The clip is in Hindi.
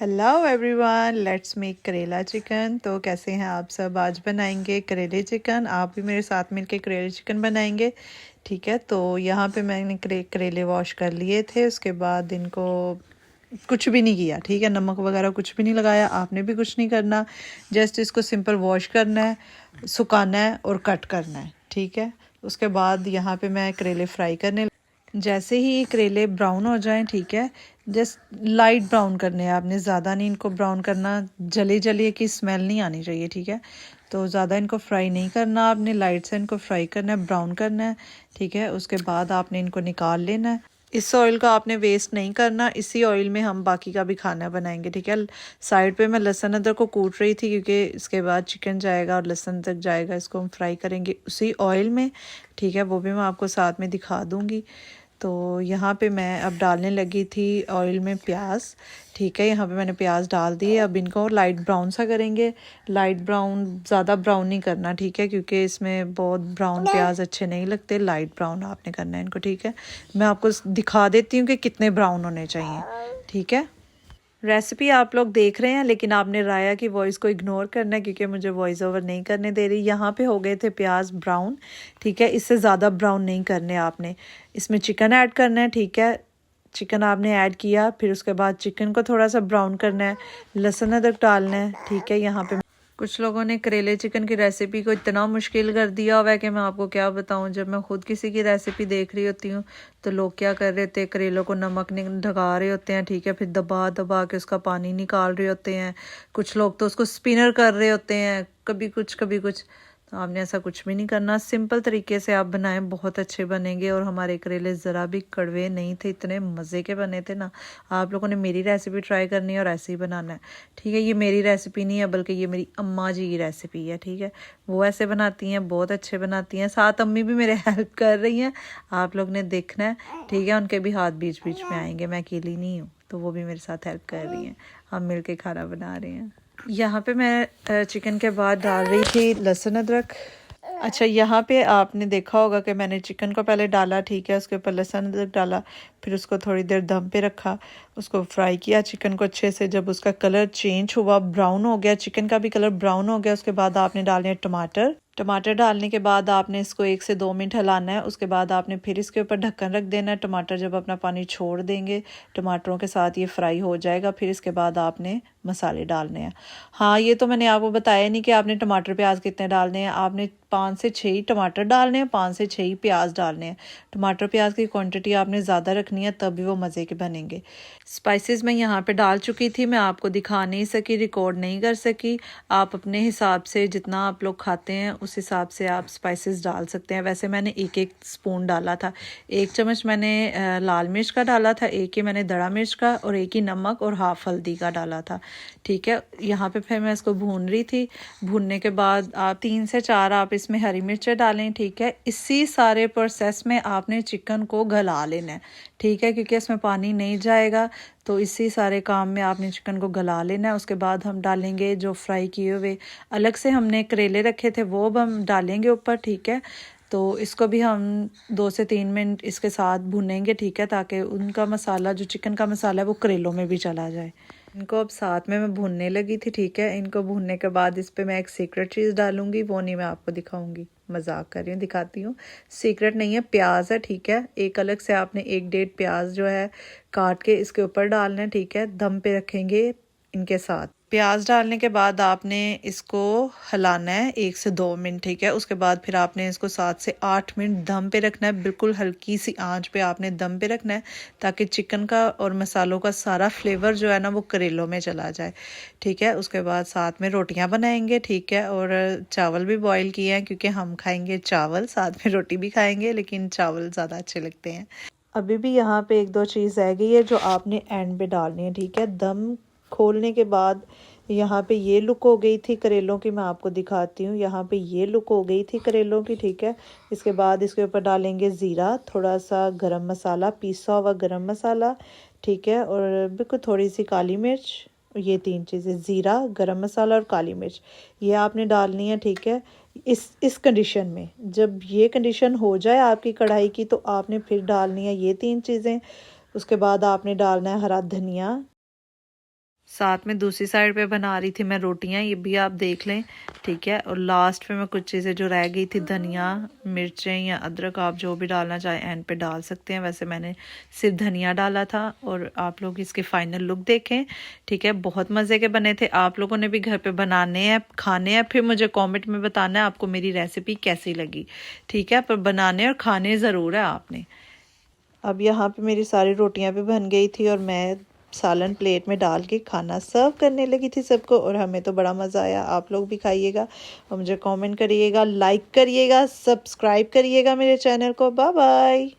हेलो एवरीवन, लेट्स मेक करेला चिकन। तो कैसे हैं आप सब? आज बनाएंगे करेले चिकन। आप भी मेरे साथ मिलके करेले चिकन बनाएंगे, ठीक है। तो यहाँ पे मैंने करेले वॉश कर लिए थे। उसके बाद इनको कुछ भी नहीं किया, ठीक है। नमक वगैरह कुछ भी नहीं लगाया, आपने भी कुछ नहीं करना। जस्ट इसको सिंपल वॉश करना है, सुखाना है और कट करना है, ठीक है। उसके बाद यहाँ पे मैं करेले फ्राई करने, जैसे ही करेले ब्राउन हो जाएं, ठीक है, जस्ट लाइट ब्राउन करने हैं आपने, ज़्यादा नहीं इनको ब्राउन करना, जले जले की स्मेल नहीं आनी चाहिए, ठीक है। तो ज़्यादा इनको फ्राई नहीं करना आपने, लाइट से इनको फ्राई करना है, ब्राउन करना है, ठीक है। उसके बाद आपने इनको निकाल लेना है। इस ऑयल का आपने वेस्ट नहीं करना, इसी ऑयल में हम बाकी का भी खाना बनाएंगे, ठीक है। साइड पे मैं लहसुन अदरक को कूट रही थी क्योंकि इसके बाद चिकन जाएगा और लहसुन अदरक जाएगा, इसको हम फ्राई करेंगे उसी ऑयल में, ठीक है। वो भी मैं आपको साथ में दिखा दूँगी। तो यहाँ पे मैं अब डालने लगी थी ऑयल में प्याज, ठीक है। यहाँ पे मैंने प्याज डाल दिए। अब इनको लाइट ब्राउन सा करेंगे। लाइट ब्राउन, ज़्यादा ब्राउन नहीं करना, ठीक है, क्योंकि इसमें बहुत ब्राउन प्याज अच्छे नहीं लगते। लाइट ब्राउन आपने करना है इनको, ठीक है। मैं आपको दिखा देती हूँ कि कितने ब्राउन होने चाहिए, ठीक है। रेसिपी आप लोग देख रहे हैं, लेकिन आपने राया की वॉइस को इग्नोर करना है क्योंकि मुझे वॉइस ओवर नहीं करने दे रही। यहाँ पे हो गए थे प्याज ब्राउन, ठीक है। इससे ज़्यादा ब्राउन नहीं करने आपने। इसमें चिकन ऐड करना है, ठीक है। चिकन आपने ऐड किया, फिर उसके बाद चिकन को थोड़ा सा ब्राउन करना है, लहसुन अदरक डालना है, ठीक है। यहाँ पे कुछ लोगों ने करेले चिकन की रेसिपी को इतना मुश्किल कर दिया हुआ है कि मैं आपको क्या बताऊं। जब मैं खुद किसी की रेसिपी देख रही होती हूँ तो लोग क्या कर रहे होते हैं, करेलों को नमक ढका रहे होते हैं, ठीक है, फिर दबा दबा के उसका पानी निकाल रहे होते हैं। कुछ लोग तो उसको स्पिनर कर रहे होते हैं, कभी कुछ कभी कुछ। तो आपने ऐसा कुछ भी नहीं करना, सिंपल तरीके से आप बनाएं, बहुत अच्छे बनेंगे। और हमारे करेले ज़रा भी कड़वे नहीं थे, इतने मज़े के बने थे ना। आप लोगों ने मेरी रेसिपी ट्राई करनी है और ऐसे ही बनाना है, ठीक है। ये मेरी रेसिपी नहीं है, बल्कि ये मेरी अम्मा जी की रेसिपी है, ठीक है। वो ऐसे बनाती हैं, बहुत अच्छे बनाती हैं। साथ अम्मी भी मेरे हेल्प कर रही हैं, आप लोग ने देखना है, ठीक है। उनके भी हाथ बीच बीच में आएंगे, मैं अकेली नहीं हूँ, तो वो भी मेरे साथ हेल्प कर रही हैं। हम मिल के खाना बना रहे हैं। यहाँ पे मैं चिकन के बाद डाल रही थी लहसुन अदरक। अच्छा, यहाँ पे आपने देखा होगा कि मैंने चिकन को पहले डाला, ठीक है, उसके ऊपर लहसुन अदरक डाला, फिर उसको थोड़ी देर दम पे रखा, उसको फ्राई किया चिकन को अच्छे से। जब उसका कलर चेंज हुआ, ब्राउन हो गया, चिकन का भी कलर ब्राउन हो गया, उसके बाद आपने डालने हैं टमाटर। टमाटर डालने के बाद आपने इसको 1 से 2 मिनट हिलाना है। उसके बाद आपने फिर इसके ऊपर ढक्कन रख देना है। टमाटर जब अपना पानी छोड़ देंगे, टमाटरों के साथ ये फ्राई हो जाएगा। फिर इसके बाद आपने मसाले डालने हैं। हाँ, ये तो मैंने आपको बताया नहीं कि आपने टमाटर प्याज कितने डालने हैं। आपने 5 से 6 ही टमाटर डालने हैं, 5 से 6 ही प्याज डालने हैं। टमाटर प्याज की क्वांटिटी आपने ज़्यादा रखनी है, तभी वो मज़े के बनेंगे। स्पाइसेस मैं यहाँ पे डाल चुकी थी, मैं आपको दिखा नहीं सकी, रिकॉर्ड नहीं कर सकी। आप अपने हिसाब से, जितना आप लोग खाते हैं उस हिसाब से आप स्पाइसेस डाल सकते हैं। वैसे मैंने 1-1 स्पून डाला था। 1 चम्मच मैंने लाल मिर्च का डाला था, 1 ही मैंने दड़ा मिर्च का, और 1 ही नमक और हाफ हल्दी का डाला था, ठीक है। यहाँ पे फिर मैं इसको भून रही थी। भूनने के बाद आप 3 से 4 आप इसमें हरी मिर्चें डालें, ठीक है। इसी सारे प्रोसेस में आपने चिकन को गला लेना है, ठीक है, क्योंकि इसमें पानी नहीं जाएगा। तो इसी सारे काम में आपने चिकन को गला लेना है। उसके बाद हम डालेंगे जो फ्राई किए हुए अलग से हमने करेले रखे थे, वो अब हम डालेंगे ऊपर, ठीक है। तो इसको भी हम 2 से 3 मिनट इसके साथ भुनेंगे, ठीक है, ताकि उनका मसाला, जो चिकन का मसाला है, वो करेलों में भी चला जाए। इनको अब साथ में मैं भूनने लगी थी, ठीक है। इनको भूनने के बाद इस पे मैं एक सीक्रेट चीज़ डालूंगी, वो नहीं मैं आपको दिखाऊंगी, मजाक कर रही हूँ, दिखाती हूँ। सीक्रेट नहीं है, प्याज है, ठीक है। एक अलग से आपने 1-1.5 प्याज जो है काट के इसके ऊपर डालना है, ठीक है। दम पे रखेंगे इनके साथ। प्याज डालने के बाद आपने इसको हिलाना है 1 से 2 मिनट, ठीक है। उसके बाद फिर आपने इसको 7 से 8 मिनट दम पे रखना है। बिल्कुल हल्की सी आंच पे आपने दम पे रखना है, ताकि चिकन का और मसालों का सारा फ्लेवर जो है ना, वो करेलों में चला जाए, ठीक है। उसके बाद साथ में रोटियां बनाएंगे, ठीक है, और चावल भी बॉईल किए हैं क्योंकि हम खाएंगे चावल, साथ में रोटी भी खाएंगे, लेकिन चावल ज़्यादा अच्छे लगते हैं। अभी भी यहाँ पे 1-2 चीज़ रह गई है जो आपने एंड पे डालनी है, ठीक है। दम खोलने के बाद यहाँ पे ये लुक हो गई थी करेलों की, मैं आपको दिखाती हूँ। यहाँ पे ये लुक हो गई थी करेलों की, ठीक है। इसके बाद इसके ऊपर डालेंगे ज़ीरा, थोड़ा सा गरम मसाला, पिसा हुआ गरम मसाला, ठीक है, और बिल्कुल थोड़ी सी काली मिर्च। ये 3 चीज़ें, ज़ीरा, गरम मसाला और काली मिर्च, ये आपने डालनी है, ठीक है। इस कंडीशन में, जब ये कंडीशन हो जाए आपकी कढ़ाई की, तो आपने फिर डालनी है ये 3 चीज़ें। उसके बाद आपने डालना है हरा धनिया, साथ में दूसरी साइड पे बना रही थी मैं रोटियां, ये भी आप देख लें, ठीक है। और लास्ट पे मैं कुछ चीज़ें जो रह गई थी, धनिया, मिर्चें या अदरक, आप जो भी डालना चाहें एंड पे डाल सकते हैं। वैसे मैंने सिर्फ धनिया डाला था। और आप लोग इसके फाइनल लुक देखें, ठीक है। बहुत मज़े के बने थे। आप लोगों ने भी घर पे बनाने हैं, खाने हैं, फिर मुझे कमेंट में बताना है आपको मेरी रेसिपी कैसी लगी, ठीक है। पर बनाने और खाने ज़रूर है आपने। अब यहाँ पे मेरी सारी रोटियां भी बन गई थी और मैं सालन प्लेट में डाल के खाना सर्व करने लगी थी सबको। और हमें तो बड़ा मज़ा आया। आप लोग भी खाइएगा और मुझे कमेंट करिएगा, लाइक करिएगा, सब्सक्राइब करिएगा मेरे चैनल को। Bye bye.